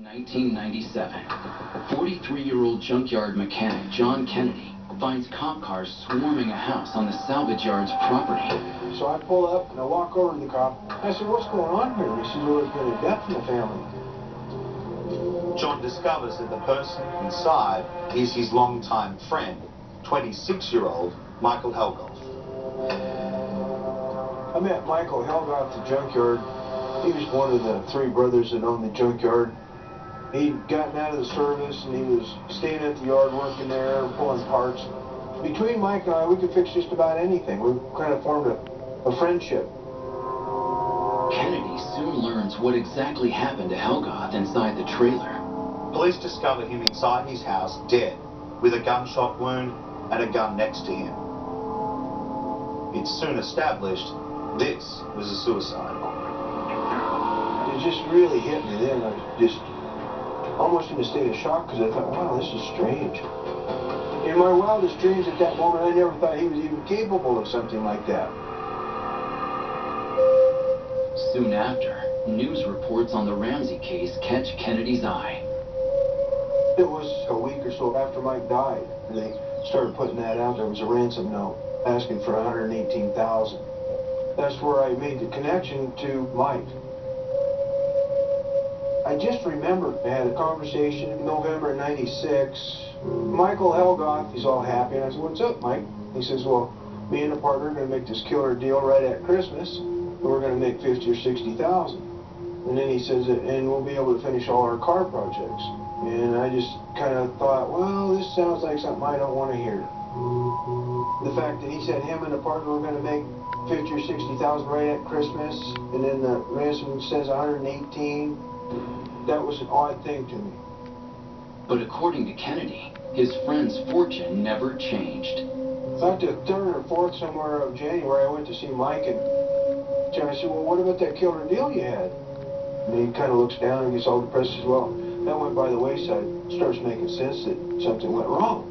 1997, 43-year-old junkyard mechanic John Kennedy finds cop cars swarming a house on the salvage yard's property. So I pull up and I walk over to the cop. I said, "What's going on here?" He said, "Well, there's been a death in the family." John discovers that the person inside is his longtime friend, 26-year-old Michael Helgoth. I met Michael Helgoth at the junkyard. He was one of the three brothers that owned the junkyard. He'd gotten out of the service and he was staying at the yard working there, pulling parts. Between Mike and I, we could fix just about anything. We kind of formed a friendship. Kennedy soon learns what exactly happened to Helgoth inside the trailer. Police discover him inside his house, dead, with a gunshot wound and a gun next to him. It's soon established this was a suicide. It just really hit me then. I was just almost in a state of shock because I thought, wow, this is strange. In my wildest dreams at that moment, I never thought he was even capable of something like that. Soon after, news reports on the Ramsey case catch Kennedy's eye. It was a week or so after Mike died, and they started putting that out. There was a ransom note asking for $118,000. That's where I made the connection to Mike. I just remember I had a conversation in November of '96. Michael Helgoth, he's all happy, and I said, "What's up, Mike?" He says, "Well, me and the partner are going to make this killer deal right at Christmas, and we're going to make $50,000 or $60,000. And then he says, and we'll be able to finish all our car projects." And I just kind of thought, well, this sounds like something I don't want to hear. The fact that he said him and the partner were going to make $50,000 or $60,000 right at Christmas, and then the ransom says 118, that was an odd thing to me. But according to Kennedy, his friend's fortune never changed. About the 3rd or 4th somewhere of January, I went to see Mike, and I said, "Well, what about that killer deal you had?" And he kind of looks down and gets all depressed as well. That went by the wayside. Starts making sense that something went wrong.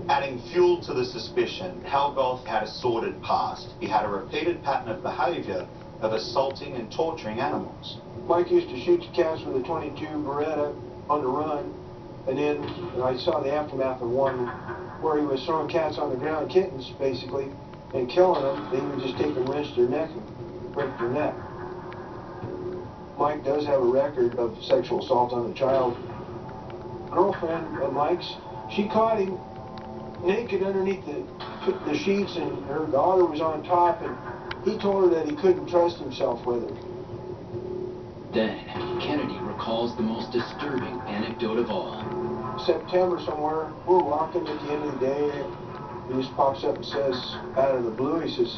Adding fuel to the suspicion, Helgoth had a sordid past. He had a repeated pattern of behavior of assaulting and torturing animals. Mike used to shoot the cats with a .22 Beretta on the run, and then I saw the aftermath of one where he was throwing cats on the ground, kittens basically, and killing them. Then he would just take and wrench their neck and break their neck. Mike does have a record of sexual assault on a child. Girlfriend of Mike's, she caught him naked underneath the sheets, and her daughter was on top, and he told her that he couldn't trust himself with her. Then, Kennedy recalls the most disturbing anecdote of all. September somewhere, we're walking at the end of the day. He just pops up and says, out of the blue, he says,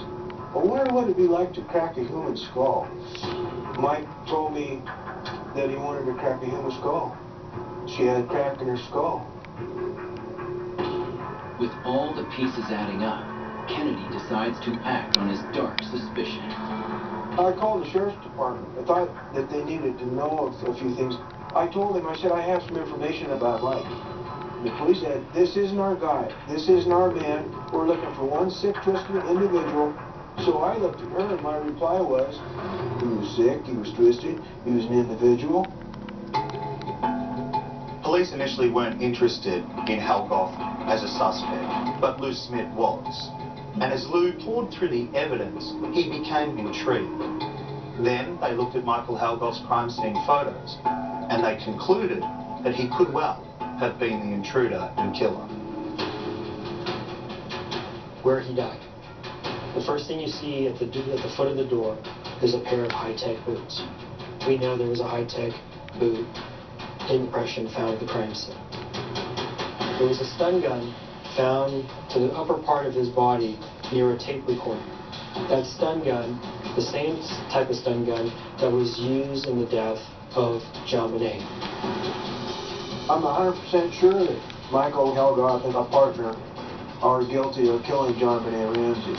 "I wonder what it'd be like to crack a human skull." Mike told me that he wanted to crack a human skull. She had a crack in her skull. With all the pieces adding up, Kennedy decides to act on his dark suspicion. I called the sheriff's department. I thought that they needed to know a few things. I told him, I said, "I have some information about Mike." The police said, "This isn't our guy. This isn't our man. We're looking for one sick, twisted individual." So I looked at her, and my reply was, he was sick, he was twisted, he was an individual. Police initially weren't interested in Helgoth as a suspect, but Lou Smith was. And as Lou poured through the evidence, he became intrigued. Then they looked at Michael Helgoth's crime scene photos, and they concluded that he could well have been the intruder and killer. Where he died. The first thing you see at the foot of the door is a pair of high-tech boots. We know there was a high-tech boot impression found at the crime scene. There was a stun gun found to the upper part of his body near a tape recorder. That stun gun, the same type of stun gun that was used in the death of JonBenet. I'm 100% sure that Michael Helgoth and a partner are guilty of killing JonBenet Ramsey.